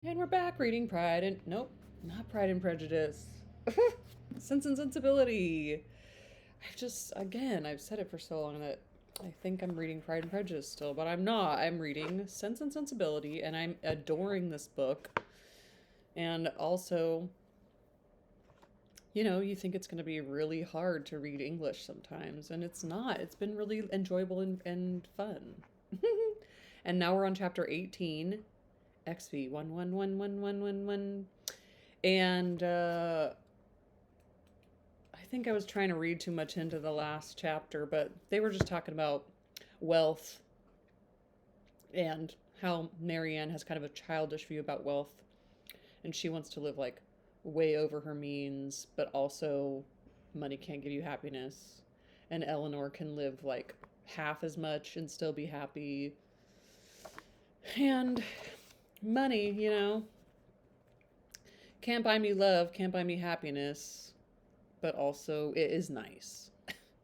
And we're back reading Pride and nope, not Pride and Prejudice. Sense and Sensibility. I've said it for so long that I think I'm reading Pride and Prejudice still, but I'm not. I'm reading Sense and Sensibility, and I'm adoring this book. And also, you think it's going to be really hard to read English sometimes, and it's not. It's been really enjoyable and fun. And now we're on chapter 18, XV 111111. And I think I was trying to read too much into the last chapter, but they were just talking about wealth and how Marianne has kind of a childish view about wealth, and she wants to live like way over her means, but also money can't give you happiness. And Eleanor can live like half as much and still be happy. And money, can't buy me love, can't buy me happiness, but also it is nice.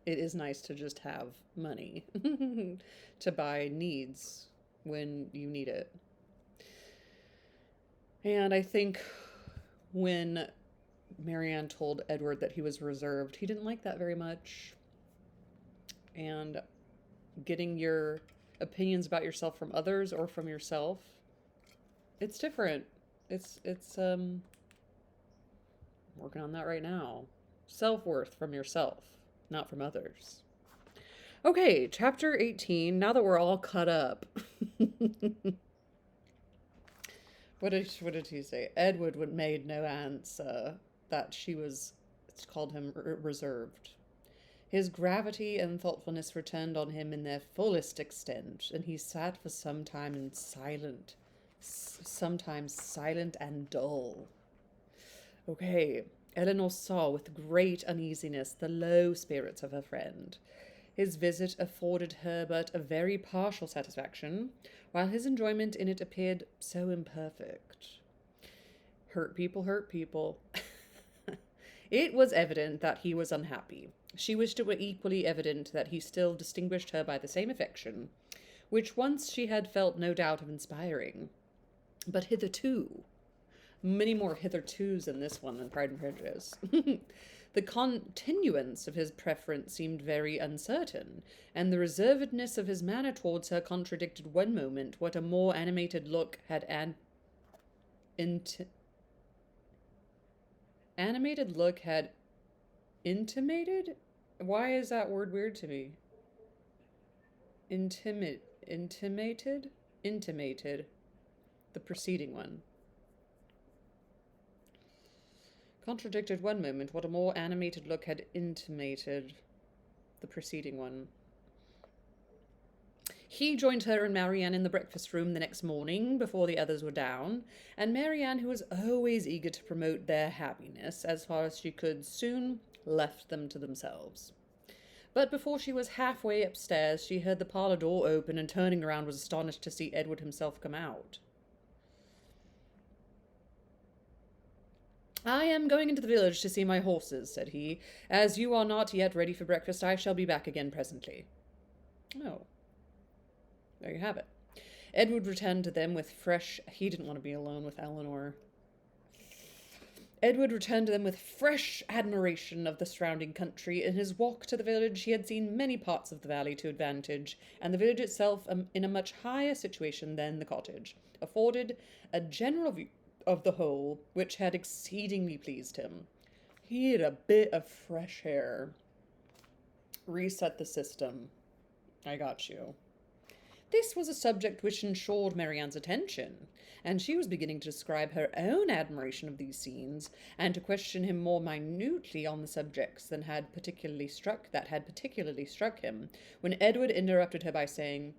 It is nice to just have money to buy needs when you need it. And I think when Marianne told Edward that he was reserved, he didn't like that very much. And getting your opinions about yourself from others or from yourself, it's different. It's working on that right now. Self-worth from yourself, not from others. Okay, chapter 18. Now that we're all caught up. What did he say? Edward would made no answer that she was, it's called him reserved. His gravity and thoughtfulness returned on him in their fullest extent, and he sat for some time in sometimes silent and dull. Okay, Eleanor saw with great uneasiness the low spirits of her friend. His visit afforded her but a very partial satisfaction, while his enjoyment in it appeared so imperfect. Hurt people hurt people. It was evident that he was unhappy. She wished it were equally evident that he still distinguished her by the same affection, which once she had felt no doubt of inspiring. But hitherto, many more hithertos in this one than Pride and Prejudice. The continuance of his preference seemed very uncertain, and the reservedness of his manner towards her contradicted one moment what a more animated look had animated look had intimated? Why is that word weird to me? Intimated? Intimated. The preceding one. Contradicted one moment what a more animated look had intimated the preceding one. He joined her and Marianne in the breakfast room the next morning before the others were down, and Marianne, who was always eager to promote their happiness as far as she could, soon left them to themselves. But before she was halfway upstairs, she heard the parlour door open, and turning around was astonished to see Edward himself come out. "I am going into the village to see my horses," said he. "As you are not yet ready for breakfast, I shall be back again presently." Oh. There you have it. Edward returned to them with fresh... He didn't want to be alone with Eleanor. Edward returned to them with fresh admiration of the surrounding country. In his walk to the village, he had seen many parts of the valley to advantage, and the village itself, in a much higher situation than the cottage, afforded a general view of the whole, which had exceedingly pleased him. He had a bit of fresh air. Reset the system. I got you. This was a subject which ensured Marianne's attention, and she was beginning to describe her own admiration of these scenes, and to question him more minutely on the subjects that had particularly struck him, when Edward interrupted her by saying,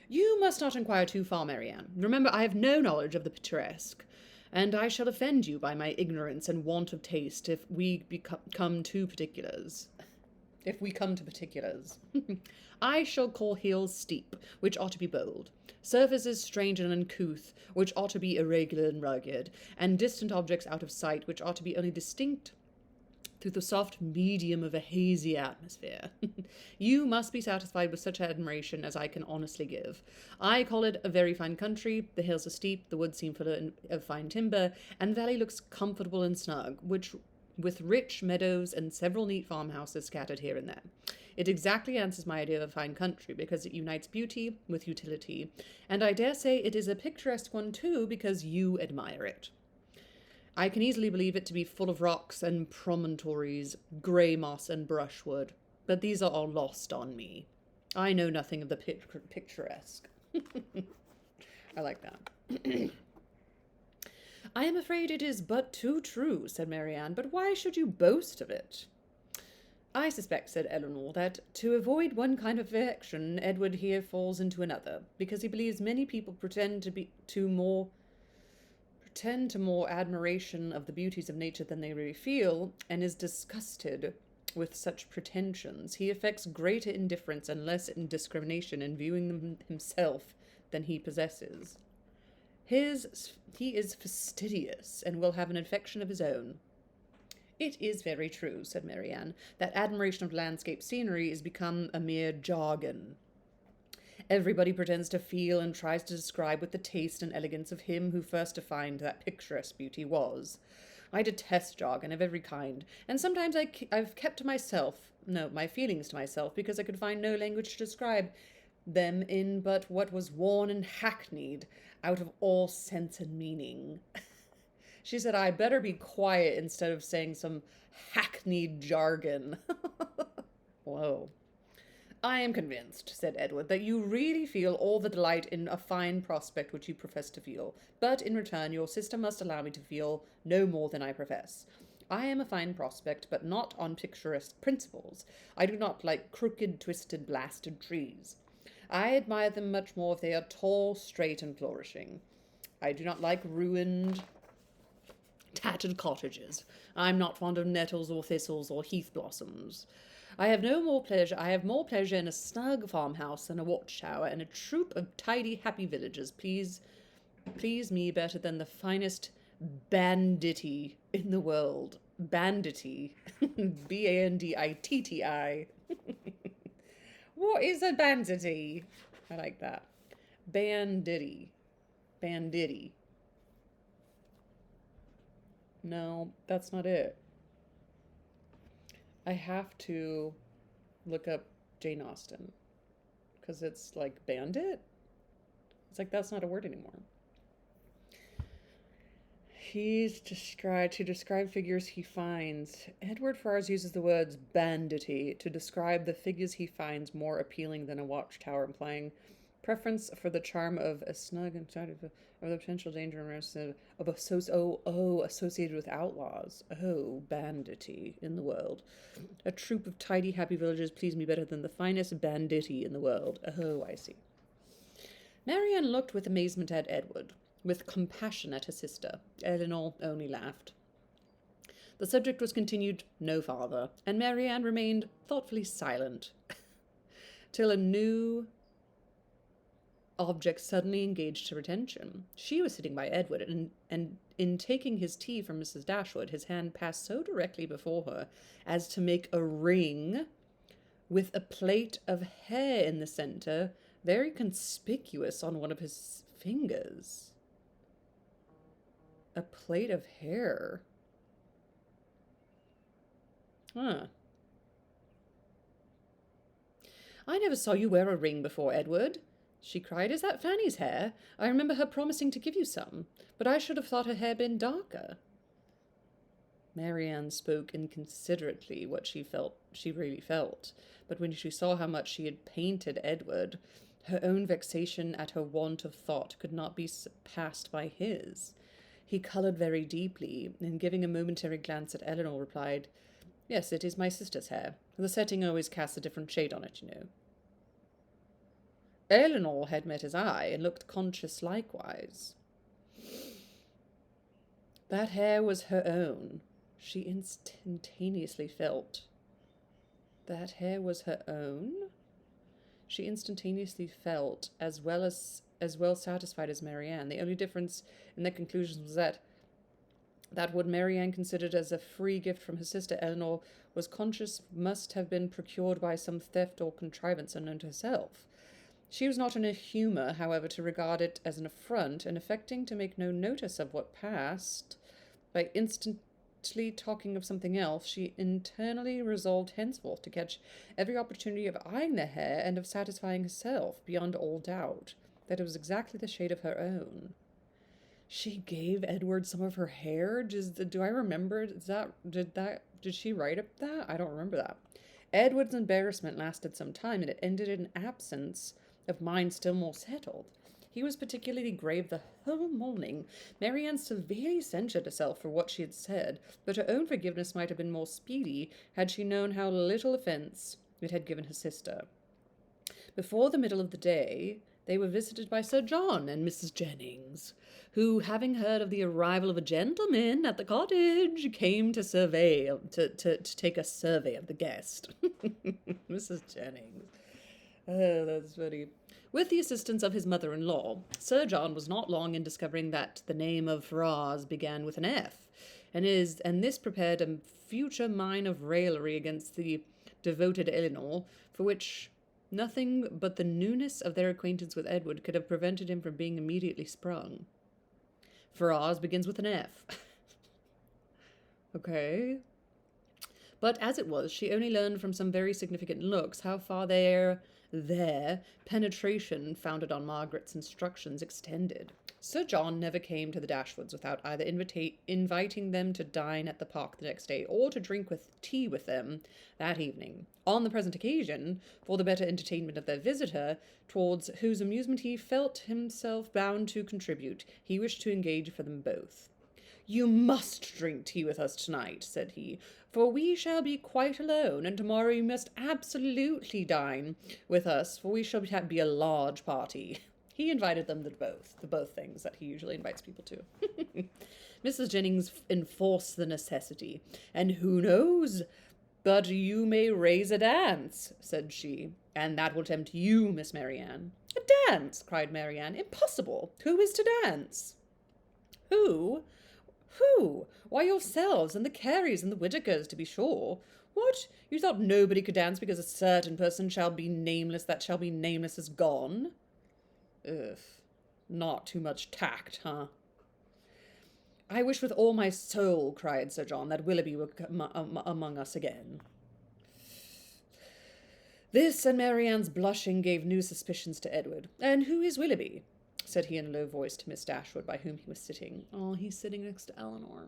"You must not inquire too far, Marianne. Remember, I have no knowledge of the picturesque, and I shall offend you by my ignorance and want of taste if we come to particulars. I shall call hills steep, which ought to be bold, surfaces strange and uncouth, which ought to be irregular and rugged, and distant objects out of sight, which ought to be only distinct through the soft medium of a hazy atmosphere. You must be satisfied with such admiration as I can honestly give. I call it a very fine country. The hills are steep, the woods seem full of fine timber, and the valley looks comfortable and snug, which with rich meadows and several neat farmhouses scattered here and there. It exactly answers my idea of a fine country because it unites beauty with utility, and I dare say it is a picturesque one too because you admire it. I can easily believe it to be full of rocks and promontories, grey moss and brushwood, but these are all lost on me. I know nothing of the picturesque. I like that. I am afraid it is but too true, said Marianne, but why should you boast of it? I suspect, said Eleanor, that to avoid one kind of affection, Edward here falls into another, because he believes many people pretend to more admiration of the beauties of nature than they really feel, and is disgusted with such pretensions. He affects greater indifference and less indiscrimination in viewing them himself than he possesses. He is fastidious, and will have an affection of his own. It is very true, said Marianne, that admiration of landscape scenery is become a mere jargon. Everybody pretends to feel and tries to describe with the taste and elegance of him who first defined that picturesque beauty was. I detest jargon of every kind, and sometimes I've kept to my feelings to myself, because I could find no language to describe them in but what was worn and hackneyed out of all sense and meaning. She said I better be quiet instead of saying some hackneyed jargon. Whoa. I am convinced, said Edward, that you really feel all the delight in a fine prospect which you profess to feel, but in return your sister must allow me to feel no more than I profess. I am a fine prospect, but not on picturesque principles. I do not like crooked, twisted, blasted trees. I admire them much more if they are tall, straight, and flourishing. I do not like ruined, tattered cottages. I'm not fond of nettles or thistles or heath blossoms. I have more pleasure in a snug farmhouse than a watchtower, and a troop of tidy, happy villagers please me better than the finest banditti in the world. Banditti. Banditti. What is a banditti? I like that. Banditti. Banditti. No, that's not it. I have to look up Jane Austen, because it's like bandit. It's like that's not a word anymore. He's described to describe figures he finds. Edward Ferrars uses the words bandity to describe the figures he finds more appealing than a watchtower, implying preference for the charm of a snug and of the potential danger and risk of associated with outlaws. Oh, bandity in the world. A troop of tidy, happy villagers please me better than the finest banditti in the world. Oh, I see. Marianne looked with amazement at Edward, with compassion at her sister. Eleanor only laughed. The subject was continued no farther, and Marianne remained thoughtfully silent, till a new object suddenly engaged her attention. She was sitting by Edward, and in taking his tea from Mrs. Dashwood, his hand passed so directly before her as to make a ring with a plait of hair in the centre, very conspicuous on one of his fingers. A plait of hair. Huh. I never saw you wear a ring before, Edward, she cried. Is that Fanny's hair? I remember her promising to give you some, but I should have thought her hair been darker. Marianne spoke inconsiderately what she really felt, but when she saw how much she had painted Edward, her own vexation at her want of thought could not be surpassed by his. He coloured very deeply, and giving a momentary glance at Eleanor, replied, Yes, it is my sister's hair. The setting always casts a different shade on it, you know. Eleanor had met his eye, and looked conscious likewise. That hair was her own. She instantaneously felt. That hair was her own? She instantaneously felt as well satisfied as Marianne. The only difference in their conclusions was that That what Marianne considered as a free gift from her sister Eleanor was conscious must have been procured by some theft or contrivance unknown to herself. She was not in a humour, however, to regard it as an affront, and affecting to make no notice of what passed, by instantly talking of something else, she internally resolved henceforth to catch every opportunity of eyeing the hair and of satisfying herself, beyond all doubt, that it was exactly the shade of her own. She gave Edward some of her hair. Do I remember? Did she write up that? I don't remember that. Edward's embarrassment lasted some time, and it ended in an absence of mind still more settled. He was particularly grave the whole morning. Marianne severely censured herself for what she had said, but her own forgiveness might have been more speedy had she known how little offence it had given her sister. Before the middle of the day, they were visited by Sir John and Mrs. Jennings, who, having heard of the arrival of a gentleman at the cottage, came to take a survey of the guest. Mrs. Jennings. Oh, that's funny. With the assistance of his mother-in-law, Sir John was not long in discovering that the name of Faraz began with an F, and this prepared a future mine of raillery against the devoted Eleanor, for which nothing but the newness of their acquaintance with Edward could have prevented him from being immediately sprung. Faraz begins with an F. Okay. But as it was, she only learned from some very significant looks how far their penetration, founded on Margaret's instructions, extended. Sir John never came to the Dashwoods without either inviting them to dine at the park the next day, or to drink tea with them that evening. On the present occasion, for the better entertainment of their visitor, towards whose amusement he felt himself bound to contribute, he wished to engage for them both. "You must drink tea with us tonight," said he, "for we shall be quite alone, and tomorrow you must absolutely dine with us, for we shall be a large party." He invited them to both things that he usually invites people to. Mrs. Jennings enforced the necessity, "And who knows but you may raise a dance," said she, "and that will tempt you, Miss Marianne." "A dance!" cried Marianne. "Impossible! Who is to dance?" "Who? Who? Why, yourselves, and the Careys and the Whittakers, to be sure. What? You thought nobody could dance because a certain person shall be nameless is gone? Ugh. Not too much tact, huh?" "I wish with all my soul," cried Sir John, "that Willoughby were among us again." This and Marianne's blushing gave new suspicions to Edward. "And who is Willoughby?" said he in a low voice to Miss Dashwood, by whom he was sitting. "Oh, he's sitting next to Eleanor."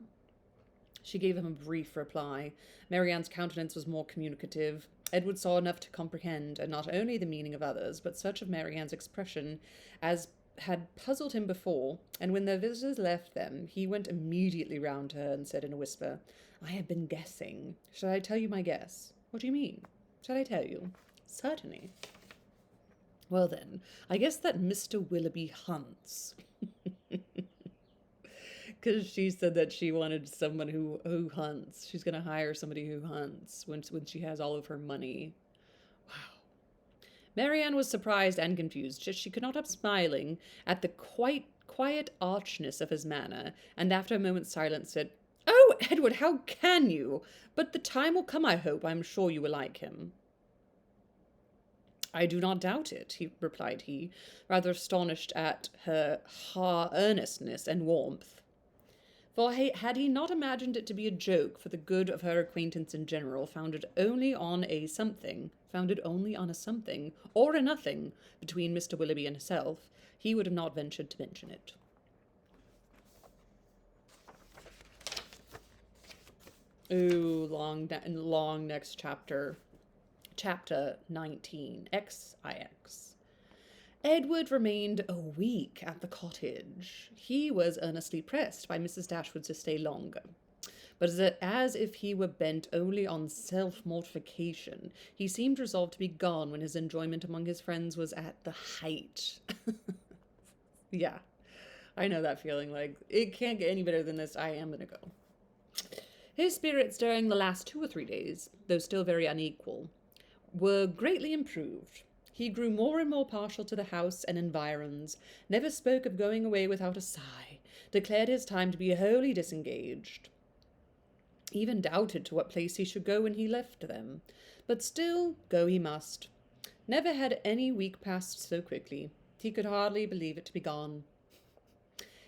She gave him a brief reply. Marianne's countenance was more communicative. Edward saw enough to comprehend, and not only the meaning of others, but such of Marianne's expression as had puzzled him before, and when their visitors left them, he went immediately round to her and said in a whisper, "I have been guessing. Shall I tell you my guess?" "What do you mean?" "Shall I tell you?" "Certainly." "Well then, I guess that Mr. Willoughby hunts." Because she said that she wanted someone who hunts. She's going to hire somebody who hunts when she has all of her money. Wow. Marianne was surprised and confused. She could not help smiling at the quiet archness of his manner, and after a moment's silence said, "Oh, Edward, how can you? But the time will come, I hope. I'm sure you will like him." "I do not doubt it," replied he, rather astonished at her earnestness and warmth. For had he not imagined it to be a joke for the good of her acquaintance in general, founded only on a something, or a nothing, between Mr. Willoughby and herself, he would have not ventured to mention it. Ooh, long next chapter. Chapter 19, XIX. Edward remained a week at the cottage. He was earnestly pressed by Mrs. Dashwood to stay longer, but as if he were bent only on self-mortification, he seemed resolved to be gone when his enjoyment among his friends was at the height. Yeah, I know that feeling, like, it can't get any better than this, I am gonna go. His spirits during the last 2 or 3 days, though still very unequal, were greatly improved. He grew more and more partial to the house and environs, never spoke of going away without a sigh, declared his time to be wholly disengaged, even doubted to what place he should go when he left them. But still, go he must. Never had any week passed so quickly. He could hardly believe it to be gone.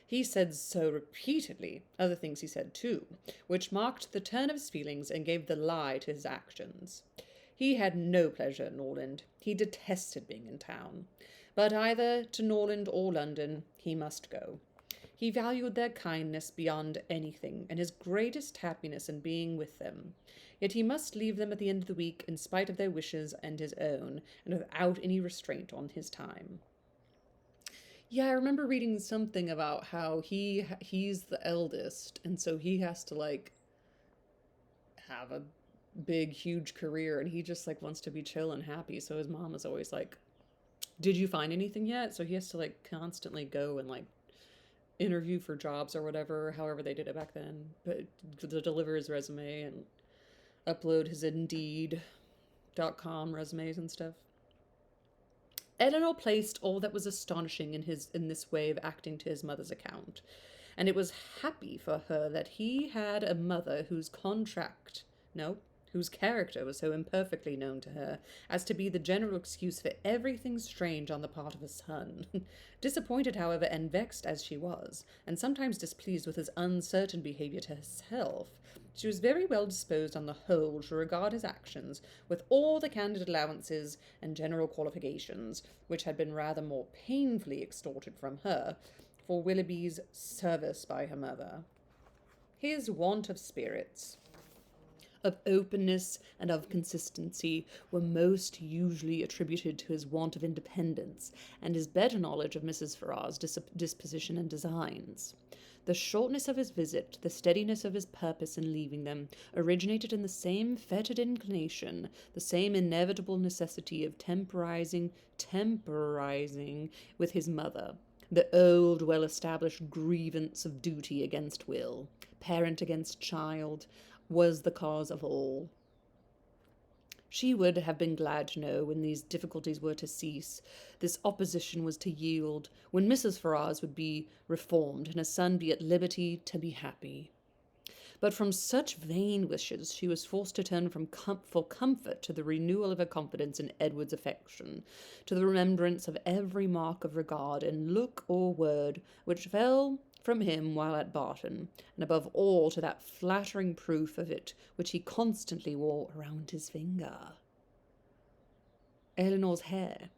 He said so repeatedly, other things he said too, which marked the turn of his feelings and gave the lie to his actions. He had no pleasure at Norland. He detested being in town. But either to Norland or London he must go. He valued their kindness beyond anything, and his greatest happiness in being with them. Yet he must leave them at the end of the week in spite of their wishes and his own, and without any restraint on his time. Yeah, I remember reading something about how he's the eldest, and so he has to like have a big huge career, and he just like wants to be chill and happy. So his mom is always like, "Did you find anything yet?" So he has to like constantly go and like interview for jobs or whatever, however they did it back then, but to deliver his resume and upload his Indeed.com resumes and stuff. Eleanor placed all that was astonishing in this way of acting to his mother's account, and it was happy for her that he had a mother whose character was so imperfectly known to her as to be the general excuse for everything strange on the part of a son. Disappointed, however, and vexed as she was, and sometimes displeased with his uncertain behaviour to herself, she was very well disposed on the whole to regard his actions with all the candid allowances and general qualifications which had been rather more painfully extorted from her for Willoughby's service by her mother. His want of spirits, of openness, and of consistency were most usually attributed to his want of independence and his better knowledge of Mrs. Farrar's disposition and designs. The shortness of his visit, the steadiness of his purpose in leaving them, originated in the same fettered inclination, the same inevitable necessity of temporizing with his mother, the old, well-established grievance of duty against will, parent against child, was the cause of all. She would have been glad to know when these difficulties were to cease, this opposition was to yield, when Mrs. Ferrars would be reformed, and her son be at liberty to be happy. But from such vain wishes she was forced to turn for comfort to the renewal of her confidence in Edward's affection, to the remembrance of every mark of regard in look or word which fell from him while at Barton, and above all to that flattering proof of it which he constantly wore around his finger. Eleanor's hair.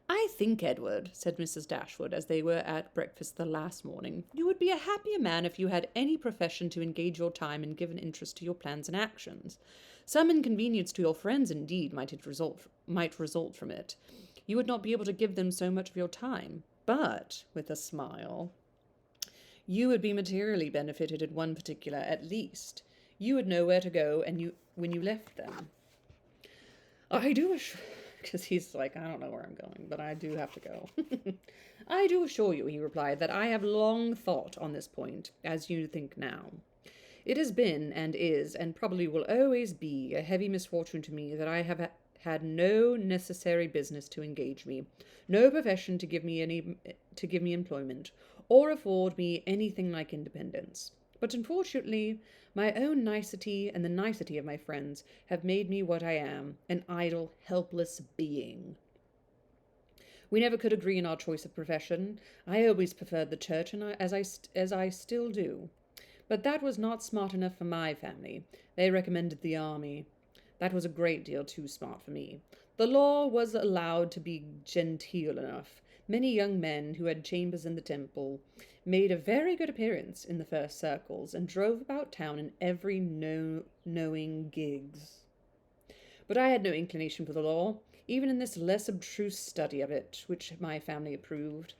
"I think, Edward," said Mrs. Dashwood, as they were at breakfast the last morning, "you would be a happier man if you had any profession to engage your time and give an interest to your plans and actions. Some inconvenience to your friends, indeed, might result from it. You would not be able to give them so much of your time. But," with a smile, "you would be materially benefited in one particular, at least. You would know where to go when you left them." "I do because he's like, I don't know where I'm going, but I do have to go. "I do assure you," he replied, "that I have long thought on this point, as you think now. It has been, and is, and probably will always be, a heavy misfortune to me that I have had no necessary business to engage me, no profession to give me employment, or afford me anything like independence. But unfortunately, my own nicety and the nicety of my friends have made me what I am, an idle, helpless being. We never could agree in our choice of profession. I always preferred the church, and as I still do. But that was not smart enough for my family. They recommended the army. That was a great deal too smart for me. The law was allowed to be genteel enough. Many young men who had chambers in the Temple made a very good appearance in the first circles, and drove about town in every knowing gigs. But I had no inclination for the law, even in this less abstruse study of it, which my family approved.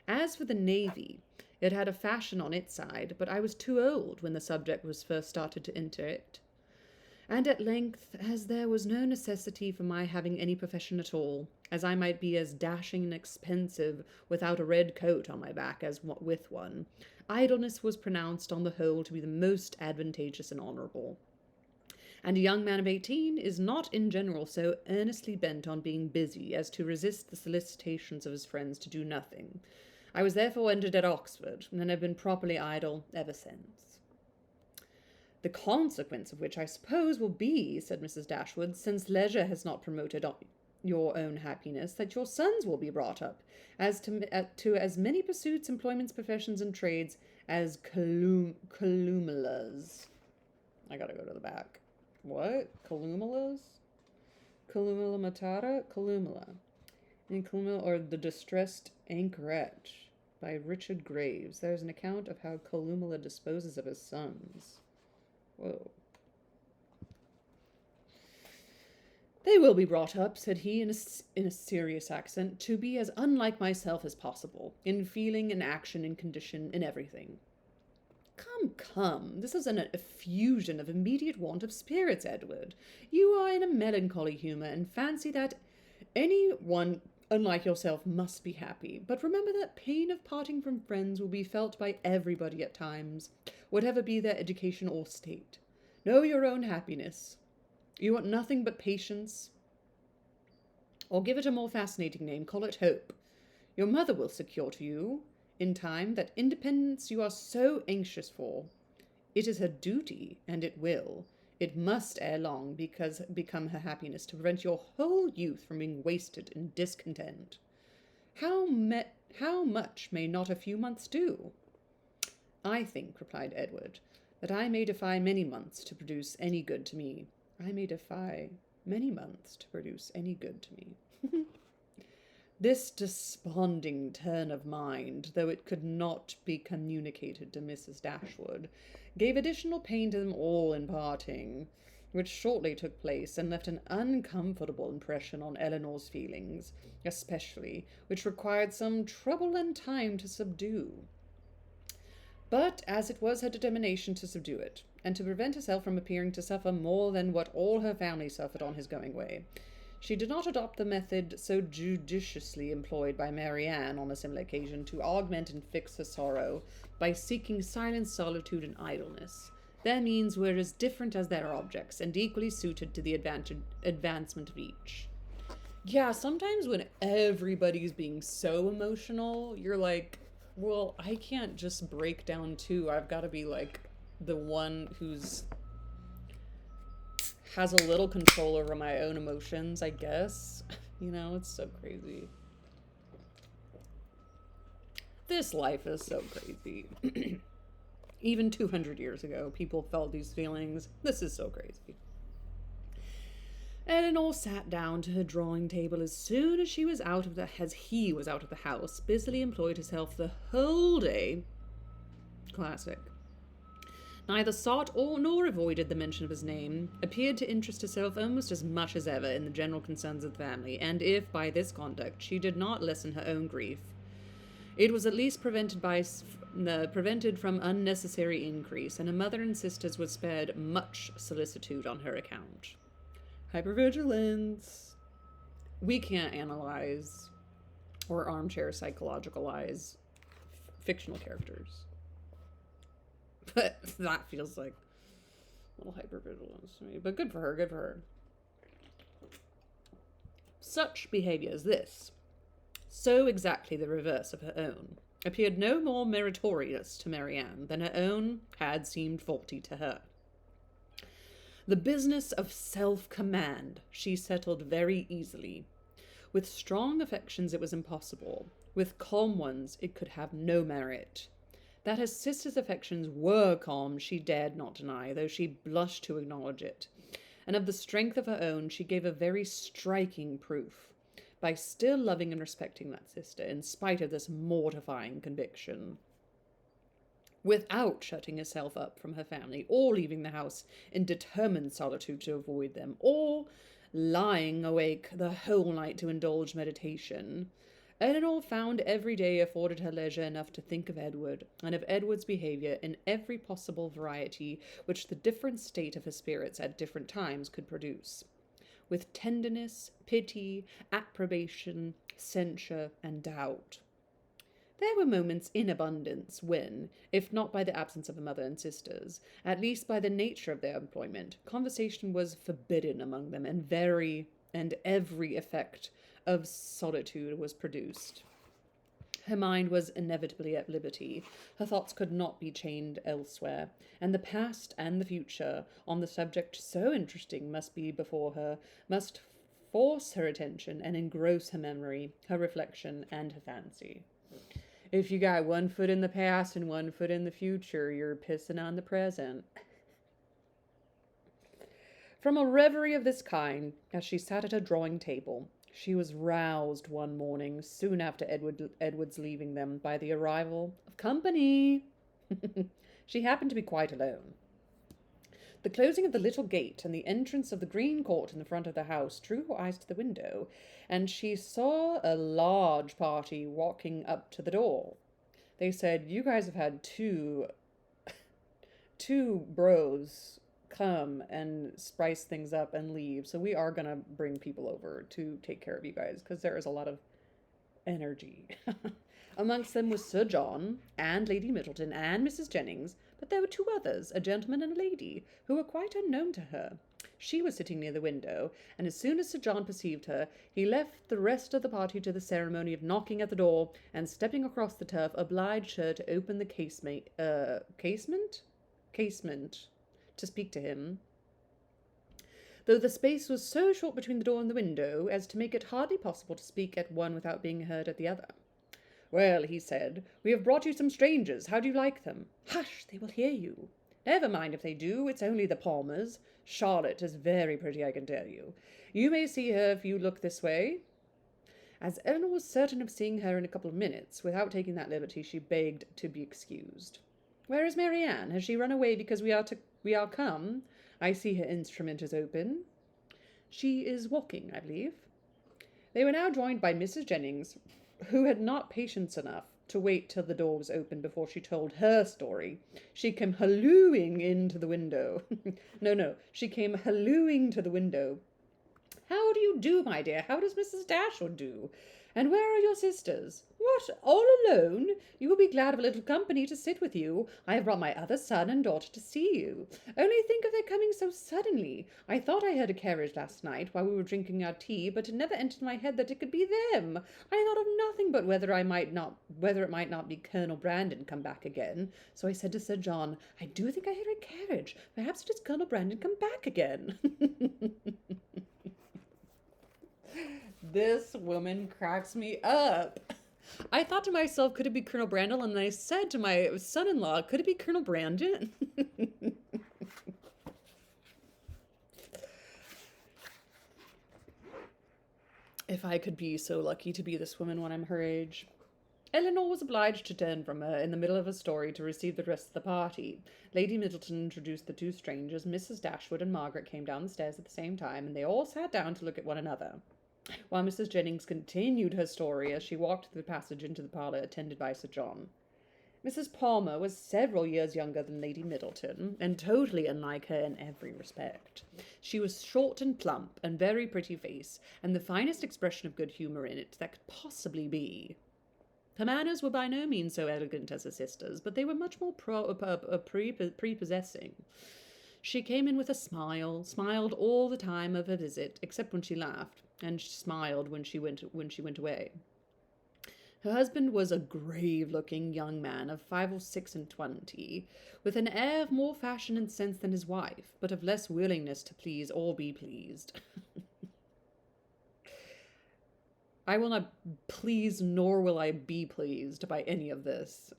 As for the navy, it had a fashion on its side, but I was too old when the subject was first started to enter it. And at length, as there was no necessity for my having any profession at all, as I might be as dashing and expensive without a red coat on my back as with one, idleness was pronounced on the whole to be the most advantageous and honourable. And a young man of 18 is not in general so earnestly bent on being busy as to resist the solicitations of his friends to do nothing. I was therefore entered at Oxford, and have been properly idle ever since. The consequence of which, I suppose, will be, said Mrs. Dashwood, since leisure has not promoted your own happiness, that your sons will be brought up to as many pursuits, employments, professions, and trades as calumelas. I gotta go to the back. What? Calumelas? Calumela matata? Calumela. In Calumela, or The Distressed Anchorette by Richard Graves. There's an account of how Calumela disposes of his sons. Whoa. They will be brought up, said he in a serious accent, to be as unlike myself as possible, in feeling, in action, in condition, in everything. Come, this is an effusion of immediate want of spirits, Edward. You are in a melancholy humour, and fancy that any one unlike yourself must be happy. But remember that pain of parting from friends will be felt by everybody at times, whatever be their education or state. Know your own happiness. You want nothing but patience, or give it a more fascinating name, call it hope. Your mother will secure to you, in time, that independence you are so anxious for. It is her duty, and it must ere long become her happiness to prevent your whole youth from being wasted in discontent. How much may not a few months do? I think, replied Edward, that I may defy many months to produce any good to me. I may defy many months to produce any good to me. This desponding turn of mind, though it could not be communicated to Mrs. Dashwood, gave additional pain to them all in parting, which shortly took place, and left an uncomfortable impression on Elinor's feelings, especially, which required some trouble and time to subdue. But as it was her determination to subdue it, and to prevent herself from appearing to suffer more than what all her family suffered on his going away, she did not adopt the method so judiciously employed by Marianne on a similar occasion to augment and fix her sorrow by seeking silence, solitude, and idleness. Their means were as different as their objects, and equally suited to the advancement of each. Yeah, sometimes when everybody's being so emotional, you're like, well, I can't just break down too. I've got to be like the one who's has a little control over my own emotions, I guess. You know, it's so crazy. This life is so crazy. Even 200 years ago, people felt these feelings. This is so crazy. Elinor sat down to her drawing table as soon as he was out of the house, busily employed herself the whole day. Classic. Neither sought nor avoided the mention of his name, appeared to interest herself almost as much as ever in the general concerns of the family, and if, by this conduct, she did not lessen her own grief, it was at least prevented from unnecessary increase, and her mother and sisters were spared much solicitude on her account. Hypervigilance. We can't analyze or armchair psychologicalize fictional characters. But that feels like a little hypervigilance to me. But good for her. Such behavior as this, so exactly the reverse of her own, appeared no more meritorious to Marianne than her own had seemed faulty to her. The business of self-command she settled very easily. With strong affections it was impossible. With calm ones it could have no merit. That her sister's affections were calm she dared not deny, though she blushed to acknowledge it. And of the strength of her own she gave a very striking proof, by still loving and respecting that sister, in spite of this mortifying conviction, without shutting herself up from her family, or leaving the house in determined solitude to avoid them, or lying awake the whole night to indulge meditation. Elinor found every day afforded her leisure enough to think of Edward, and of Edward's behaviour in every possible variety which the different state of her spirits at different times could produce, with tenderness, pity, approbation, censure, and doubt. There were moments in abundance when, if not by the absence of her mother and sisters, at least by the nature of their employment, conversation was forbidden among them, and every effect of solitude was produced. Her mind was inevitably at liberty. Her thoughts could not be chained elsewhere, and the past and the future, on the subject so interesting, must be before her, must force her attention and engross her memory, her reflection, and her fancy. If you got one foot in the past and one foot in the future, you're pissing on the present. From a reverie of this kind, as she sat at her drawing table, she was roused one morning, soon after Edward's leaving them, by the arrival of company. She happened to be quite alone. The closing of the little gate and the entrance of the green court in the front of the house drew her eyes to the window, and she saw a large party walking up to the door. They said, "You guys have had two bros come and spice things up and leave, so we are gonna bring people over to take care of you guys, because there is a lot of energy." Amongst them was Sir John, and Lady Middleton, and Mrs. Jennings, but there were two others, a gentleman and a lady, who were quite unknown to her. She was sitting near the window, and as soon as Sir John perceived her, he left the rest of the party to the ceremony of knocking at the door, and stepping across the turf, obliged her to open the casement to speak to him, though the space was so short between the door and the window as to make it hardly possible to speak at one without being heard at the other. "Well," he said, "we have brought you some strangers. How do you like them?" "Hush, they will hear you." "Never mind if they do. It's only the Palmers. Charlotte is very pretty, I can tell you. You may see her if you look this way." As Eleanor was certain of seeing her in a couple of minutes, without taking that liberty, she begged to be excused. "Where is Marianne? Has she run away because we are come? I see her instrument is open." "She is walking, I believe." They were now joined by Mrs. Jennings, who had not patience enough to wait till the door was open before she told her story. She came hallooing into the window. She came hallooing to the window. "How do you do, my dear? How does Mrs. Dashwood do? And where are your sisters? What, all alone? You will be glad of a little company to sit with you. I have brought my other son and daughter to see you. Only think of their coming so suddenly. I thought I heard a carriage last night while we were drinking our tea, but it never entered my head that it could be them. I thought of nothing but whether it might not be Colonel Brandon come back again. So I said to Sir John, I do think I hear a carriage. Perhaps it is Colonel Brandon come back again." This woman cracks me up. I thought to myself, could it be Colonel Brandon? And I said to my son-in-law, could it be Colonel Brandon? If I could be so lucky to be this woman when I'm her age. Eleanor was obliged to turn from her in the middle of a story to receive the rest of the party. Lady Middleton introduced the two strangers. Mrs. Dashwood and Margaret came down the stairs at the same time, and they all sat down to look at one another, while Mrs. Jennings continued her story as she walked through the passage into the parlour, attended by Sir John. Mrs. Palmer was several years younger than Lady Middleton, and totally unlike her in every respect. She was short and plump, and very pretty face, and the finest expression of good humour in it that could possibly be. Her manners were by no means so elegant as her sister's, but they were much more prepossessing. She came in with a smile, smiled all the time of her visit, except when she laughed, and smiled when she went away. Her husband was a grave-looking young man of 5 or 26, with an air of more fashion and sense than his wife, but of less willingness to please or be pleased. I will not please nor will I be pleased by any of this.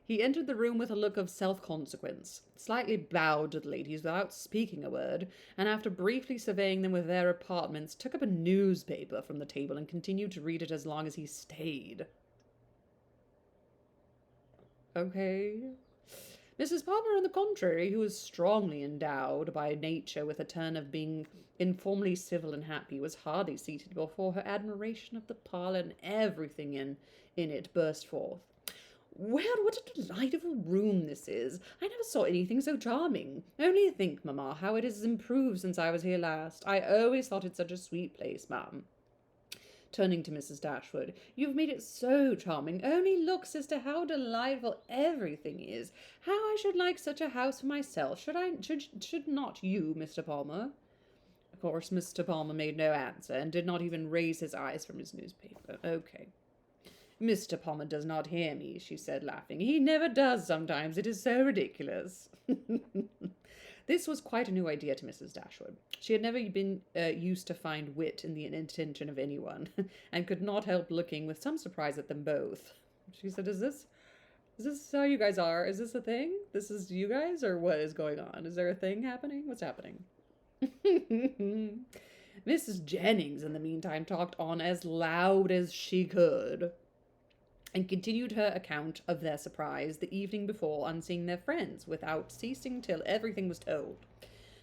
He entered the room with a look of self-consequence, slightly bowed to the ladies without speaking a word, and after briefly surveying them with their apartments, took up a newspaper from the table and continued to read it as long as he stayed. Okay. Mrs. Palmer, on the contrary, who was strongly endowed by nature with a turn of being informally civil and happy, was hardly seated before her admiration of the parlour and everything in it burst forth. "Well, what a delight of a room this is! I never saw anything so charming. Only think, mamma, how it has improved since I was here last. I always thought it such a sweet place, ma'am." Turning to Mrs. Dashwood, "You've made it so charming. Only look, sister, how delightful everything is. How I should like such a house for myself. Should not you, Mr. Palmer?" Of course, Mr. Palmer made no answer, and did not even raise his eyes from his newspaper. Okay. Mr. Palmer does not hear me, she said, laughing. He never does sometimes. It is so ridiculous. This was quite a new idea to Mrs. Dashwood. She had never been used to find wit in the intention of anyone, and could not help looking with some surprise at them both. She said, Is this how you guys are? Is this a thing? This is you guys, or what is going on? Is there a thing happening? What's happening? Mrs. Jennings, in the meantime, talked on as loud as she could, and continued her account of their surprise the evening before on seeing their friends, without ceasing till everything was told.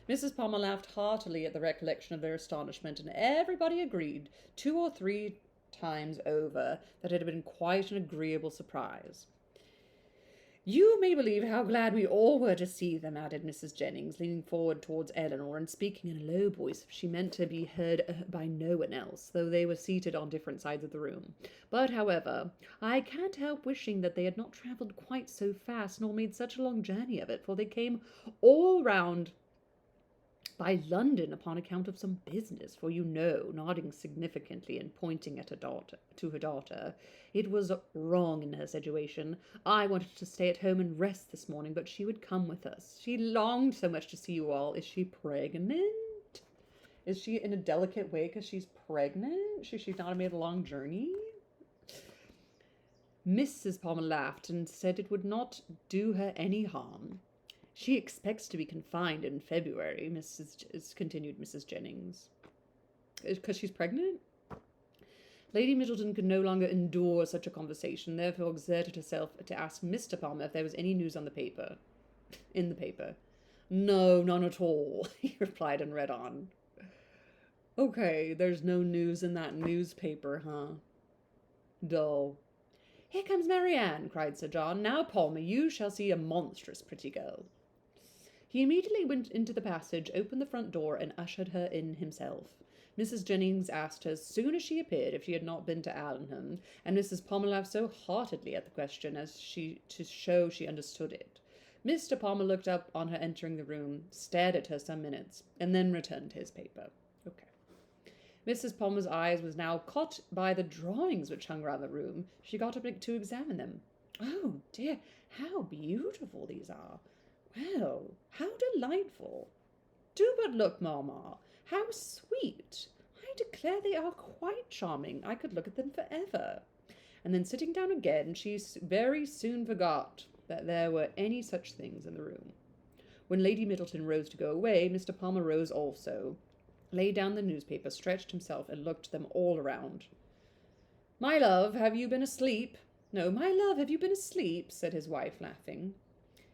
Mrs. Palmer laughed heartily at the recollection of their astonishment, and everybody agreed 2 or 3 times over that it had been quite an agreeable surprise. You may believe how glad we all were to see them, added Mrs. Jennings, leaning forward towards Eleanor and speaking in a low voice she meant to be heard by no one else, though they were seated on different sides of the room. But, however, I can't help wishing that they had not travelled quite so fast, nor made such a long journey of it, for they came all round by London upon account of some business, for you know, nodding significantly and pointing at her daughter, it was wrong in her situation. I wanted to stay at home and rest this morning, but she would come with us. She longed so much to see you all. Is she pregnant? Is she in a delicate way because she's pregnant? She's not made a long journey? Mrs. Palmer laughed and said it would not do her any harm. She expects to be confined in February, continued Mrs. Jennings. Because she's pregnant? Lady Middleton could no longer endure such a conversation, therefore exerted herself to ask Mr. Palmer if there was any news on the paper. In the paper. No, none at all, he replied and read on. Okay, there's no news in that newspaper, huh? Dull. Here comes Marianne, cried Sir John. Now, Palmer, you shall see a monstrous pretty girl. He immediately went into the passage, opened the front door, and ushered her in himself. Mrs. Jennings asked her as soon as she appeared if she had not been to Allenham, and Mrs. Palmer laughed so heartily at the question as to show she understood it. Mr. Palmer looked up on her entering the room, stared at her some minutes, and then returned to his paper. Okay. Mrs. Palmer's eyes was now caught by the drawings which hung round the room. She got up to examine them. Oh, dear, how beautiful these are! Well, how delightful! Do but look, Mamma. How sweet! I declare they are quite charming. I could look at them forever. And then sitting down again, she very soon forgot that there were any such things in the room. When Lady Middleton rose to go away, Mr. Palmer rose also, laid down the newspaper, stretched himself, and looked them all around. My love, have you been asleep? No, my love, have you been asleep? Said his wife, laughing.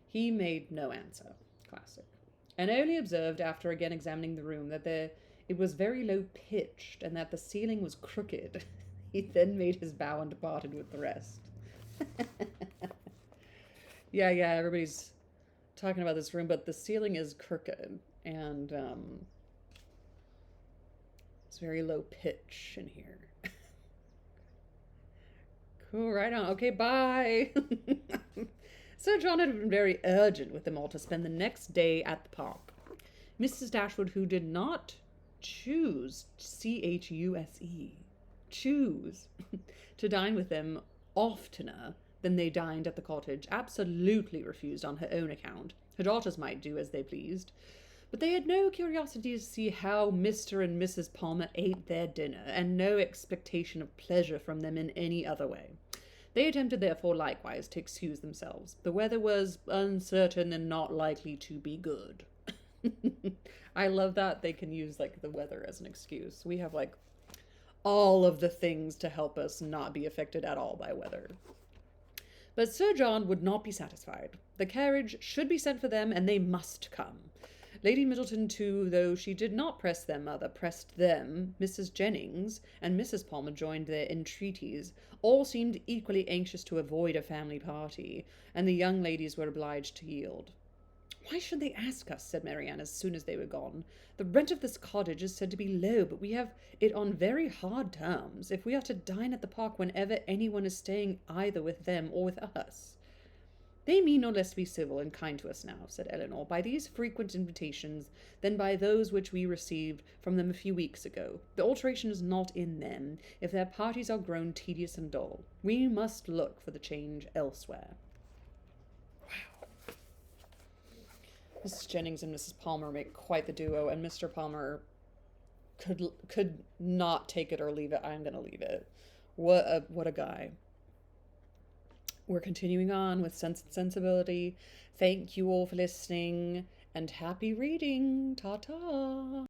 He made no answer. Classic. And only observed, after again examining the room, that it was very low-pitched, and that the ceiling was crooked. He then made his bow and departed with the rest. Yeah, everybody's talking about this room, but the ceiling is crooked, and it's very low pitch in here. Cool, right on. Okay, bye. Sir John had been very urgent with them all to spend the next day at the park. Mrs. Dashwood, who did not choose, choose to dine with them oftener than they dined at the cottage, absolutely refused on her own account. Her daughters might do as they pleased, but they had no curiosity to see how Mr. and Mrs. Palmer ate their dinner, and no expectation of pleasure from them in any other way. They attempted, therefore, likewise to excuse themselves. The weather was uncertain and not likely to be good. I love that they can use, the weather as an excuse. We have, all of the things to help us not be affected at all by weather. But Sir John would not be satisfied. The carriage should be sent for them, and they must come. Lady Middleton, too, though she did not press their mother, pressed them. Mrs. Jennings and Mrs. Palmer joined their entreaties. All seemed equally anxious to avoid a family party, and the young ladies were obliged to yield. Why should they ask us? Said Marianne, as soon as they were gone. The rent of this cottage is said to be low, but we have it on very hard terms, if we are to dine at the park whenever anyone is staying either with them or with us. They mean no less to be civil and kind to us now, said Eleanor, by these frequent invitations than by those which we received from them a few weeks ago. The alteration is not in them, if their parties are grown tedious and dull. We must look for the change elsewhere. Wow. Mrs. Jennings and Mrs. Palmer make quite the duo, and Mr. Palmer could not take it or leave it. I'm gonna leave it. What a guy. We're continuing on with Sense and Sensibility. Thank you all for listening, and happy reading. Ta ta.